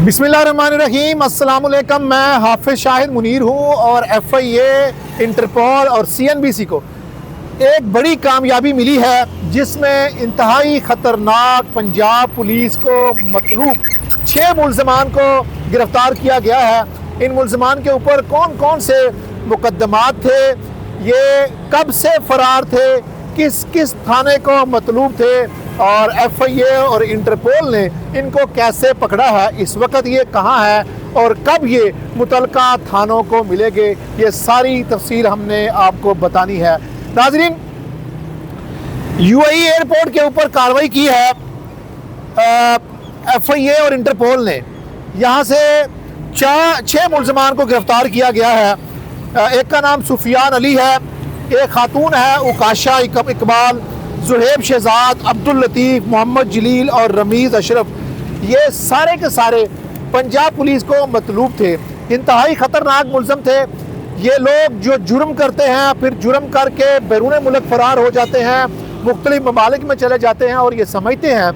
बिस्मिल्लाहिर्रहमानिर्रहीम, अस्सलाम वालेकुम। मैं हाफिज़ शाहिद मुनीर हूँ और FIA, इंटरपोल और CNBC को एक बड़ी कामयाबी मिली है जिसमें इंतहाई ख़तरनाक पंजाब पुलिस को मतलूब 6 मुल्ज़मान को गिरफ़्तार किया गया है। इन मुल्ज़मान के ऊपर कौन कौन से मुकदमात थे, ये कब से फ़रार थे, किस किस थाने को मतलूब थे और FIA और इंटरपोल ने इनको कैसे पकड़ा है, इस वक्त ये कहाँ है और कब ये मुतलका थानों को मिलेंगे, ये सारी तफसील हमने आपको बतानी है। नाज़रीन, UAE एयरपोर्ट के ऊपर कार्रवाई की है FIA और इंटरपोल ने। यहाँ से 6 मुल्ज़मान को गिरफ़्तार किया गया है। एक का नाम सुफियान अली है, एक खातून है उकाशा इकबाल, ज़ुहैब शहजाद, अब्दुल लतीफ़, मोहम्मद जलील और रमीज़ अशरफ। ये सारे के सारे पंजाब पुलिस को मतलूब थे, इंतहाई ख़तरनाक मुल्ज़म थे। ये लोग जो जुर्म करते हैं फिर जुर्म करके बैरून मुल्क फ़रार हो जाते हैं, मुख्तलिफ ममालिक में चले जाते हैं और ये समझते हैं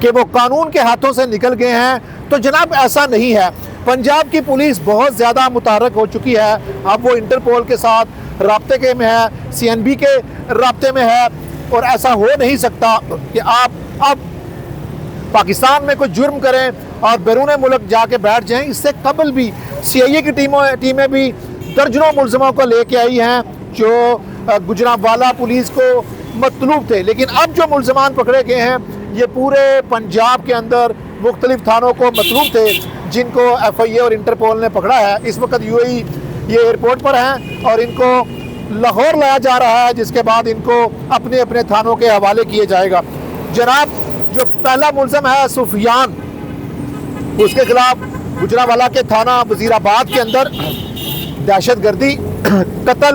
कि वो कानून के हाथों से निकल गए हैं। तो जनाब, ऐसा नहीं है। पंजाब की पुलिस बहुत ज़्यादा मुतहर्रिक हो चुकी है। अब वो इंटरपोल के साथ राब्ते के में है, CNB के राब्ते में है और ऐसा हो नहीं सकता कि आप अब पाकिस्तान में कोई जुर्म करें और बैरून मुल्क जाके बैठ जाएं। इससे कबल भी CIA की टीमें भी दर्जनों मुल्ज़मों को लेके आई हैं जो गुजरांवाला पुलिस को मतलूब थे। लेकिन अब जो मुल्ज़मान पकड़े गए हैं ये पूरे पंजाब के अंदर मुख्तलिफ थानों को मतलूब थे, जिनको FIA और इंटरपोल ने पकड़ा है। इस वक्त UAE ये एयरपोर्ट पर हैं और इनको लाहौर लाया जा रहा है, जिसके बाद इनको अपने अपने थानों के हवाले किए जाएगा। जनाब, जो पहला मुल्ज़म है सुफियान, उसके खिलाफ गुजरांवाला के थाना वज़ीराबाद के अंदर दहशतगर्दी, कत्ल,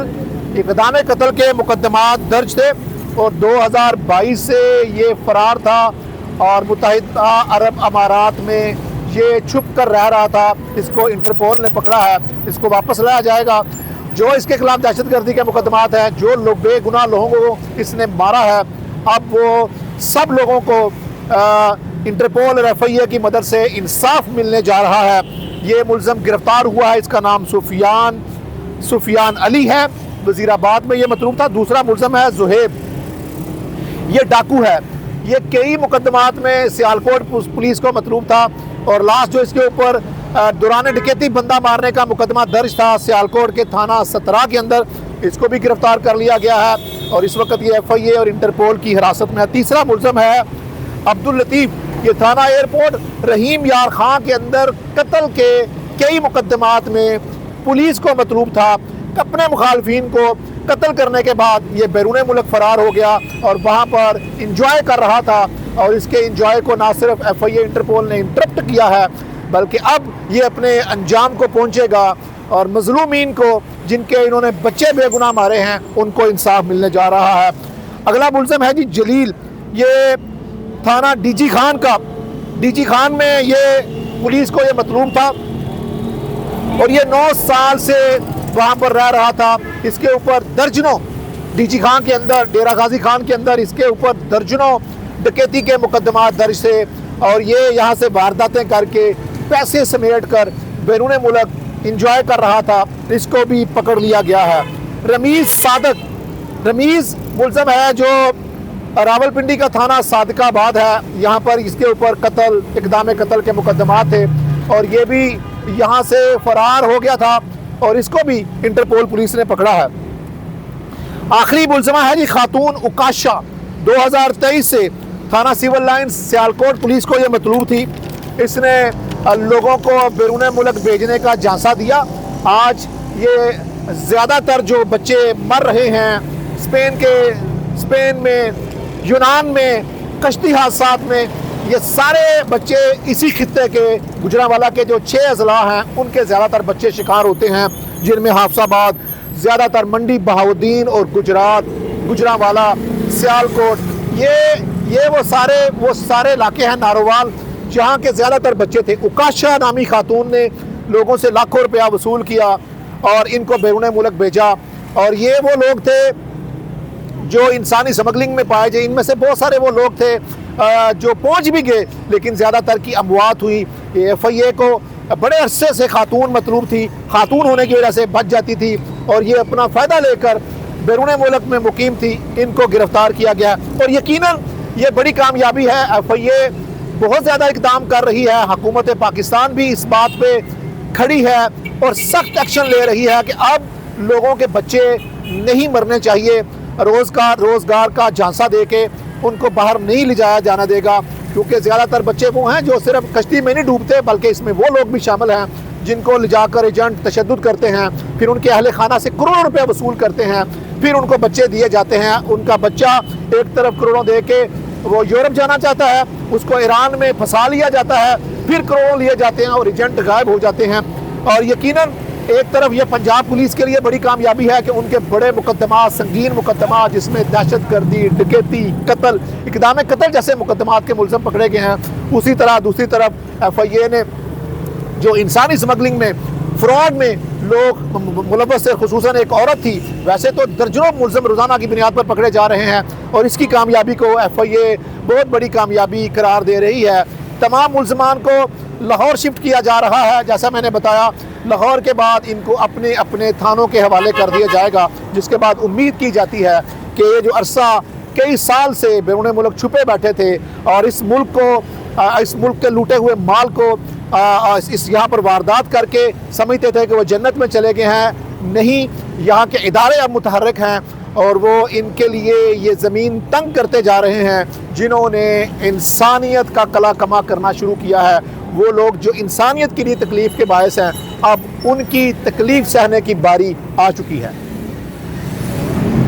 इक़दाम कत्ल के मुकदमात दर्ज थे और 2022 से ये फ़रार था और मुत्तहिदा अरब अमारात में ये छुप कर रह रहा था। इसको इंटरपोल ने पकड़ा है, इसको वापस लाया जाएगा। जो इसके खिलाफ दहशतगर्दी के मुकदमात हैं, जो लोग बेगुनाह लोगों को इसने मारा है, अब वो सब लोगों को इंटरपोल और FIA की मदद से इंसाफ मिलने जा रहा है। ये मुल्ज़म गिरफ़्तार हुआ है, इसका नाम सुफियान अली है, वज़ीराबाद में ये मतलूब था। दूसरा मुल्ज़म है ज़ुहैब, ये डाकू है, ये कई मुकदमात में सियालकोट पुलिस को मतलूब था और लास्ट जो इसके ऊपर दौरान डकैती बंदा मारने का मुकदमा दर्ज था सियालकोट के थाना 17 के अंदर, इसको भी गिरफ्तार कर लिया गया है और इस वक्त ये FIA और इंटरपोल की हिरासत में है। तीसरा मुल्ज़म है अब्दुल लतीफ़, ये थाना एयरपोर्ट रहीम यार खां के अंदर कत्ल के कई मुकदमात में पुलिस को मतलूब था। अपने मुखालफिन को कत्ल करने के बाद ये बैरून मुल्क फ़रार हो गया और वहाँ पर इंजॉय कर रहा था और इसके इंजॉय को ना सिर्फ FIA इंटरपोल ने इंटरप्ट किया है बल्कि अब ये अपने अंजाम को पहुँचेगा और मज़लूमीन को, जिनके इन्होंने बच्चे बेगुनाह मारे हैं, उनको इंसाफ मिलने जा रहा है। अगला मुल्ज़म है जी जलील, ये थाना DG खान का, DG खान में ये पुलिस को ये मतलूब था और ये 9 साल से वहाँ पर रह रहा था। इसके ऊपर दर्जनों DG खान के अंदर, डेरा गाजी खान के अंदर इसके ऊपर दर्जनों डकैती के मुकदमात दर्ज थे और ये यहाँ से वारदातें करके पैसे समेट कर बैरून मुल्क इंजॉय कर रहा था। इसको भी पकड़ लिया गया है। रमीज़ मुल्ज़म है जो रावलपिंडी का थाना सादिकाबाद है, यहाँ पर इसके ऊपर कत्ल, इक़दाम कत्ल के मुकदमात थे और ये भी यहाँ से फ़रार हो गया था और इसको भी इंटरपोल पुलिस ने पकड़ा है। आखिरी मुल्ज़मा है जी खातून उकाशा, 2023 से थाना सिविल लाइन्स सियालकोट पुलिस को ये मतलूब थी। इसने लोगों को बैरून मुल्क भेजने का झांसा दिया। आज ये ज़्यादातर जो बच्चे मर रहे हैं स्पेन में, यूनान में, कश्ती हादसात में, ये सारे बच्चे इसी खित्ते के गुजरांवाला के जो 6 अजला हैं उनके ज़्यादातर बच्चे शिकार होते हैं, जिनमें हाफसाबाद, ज़्यादातर मंडी बहाउद्दीन और गुजरांवाला, सियालकोट, ये वो सारे इलाके हैं, नारोवाल, जहाँ के ज़्यादातर बच्चे थे। उकाशा नामी खातून ने लोगों से लाखों रुपया वसूल किया और इनको बैरून मुल्क भेजा और ये वो लोग थे जो इंसानी स्मगलिंग में पाए गए। इनमें से बहुत सारे वो लोग थे जो पहुंच भी गए, लेकिन ज़्यादातर की अमवात हुई। ये FIA को बड़े अरसे से खातून मतलूब थी, खातून होने की वजह से बच जाती थी और ये अपना फ़ायदा लेकर बैरून मुल्क में मुकीम थी, इनको गिरफ़्तार किया गया। और यकीनन ये बड़ी कामयाबी है। FIA बहुत ज़्यादा इक़दाम कर रही है, हुकूमत पाकिस्तान भी इस बात पे खड़ी है और सख्त एक्शन ले रही है कि अब लोगों के बच्चे नहीं मरने चाहिए। रोज़गार का झांसा दे के उनको बाहर नहीं ले जाया जाना देगा, क्योंकि ज़्यादातर बच्चे वो हैं जो सिर्फ कश्ती में नहीं डूबते, बल्कि इसमें वो लोग भी शामिल हैं जिनको ले जाकर एजेंट तशद्दुद करते हैं, फिर उनके अहले खाना से करोड़ों रुपए वसूल करते हैं, फिर उनको बच्चे दिए जाते हैं। उनका बच्चा एक तरफ करोड़ों दे के वो यूरोप जाना चाहता है, उसको ईरान में फंसा लिया जाता है, फिर करोड़ों लिए जाते हैं और एजेंट गायब हो जाते हैं। और यकीनन एक तरफ ये पंजाब पुलिस के लिए बड़ी कामयाबी है कि उनके बड़े मुकदमा, संगीन मुकदमा जिसमें दहशतगर्दी, डकैती, कत्ल, इक़दाम कत्ल जैसे मुकदमात के मुलज़िम पकड़े गए हैं। उसी तरह दूसरी तरफ FIA ने जो इंसानी स्मगलिंग में, फ्रॉड में लोग मुलव्वस थे, खुसूसन एक औरत थी, वैसे तो दर्जनों मुलज़िम रोज़ाना की बुनियाद पर पकड़े जा रहे हैं और इसकी कामयाबी को FIA बहुत बड़ी कामयाबी करार दे रही है। तमाम मुलज़मान को लाहौर शिफ्ट किया जा रहा है। जैसा मैंने बताया, लाहौर के बाद इनको अपने अपने थानों के हवाले कर दिया जाएगा, जिसके बाद उम्मीद की जाती है कि ये जो अरसा कई साल से बैरून मुल्क छुपे बैठे थे और इस मुल्क के लूटे हुए माल को इस यहाँ पर वारदात करके समझते थे कि वो जन्नत में चले गए हैं, नहीं, यहाँ के इदारे अब मुतहर्रिक हैं और वो इनके लिए ये ज़मीन तंग करते जा रहे हैं। जिन्होंने इंसानियत का कला कमा करना शुरू किया है, वो लोग जो इंसानियत के लिए तकलीफ़ के बायस हैं, अब उनकी तकलीफ़ सहने की बारी आ चुकी है।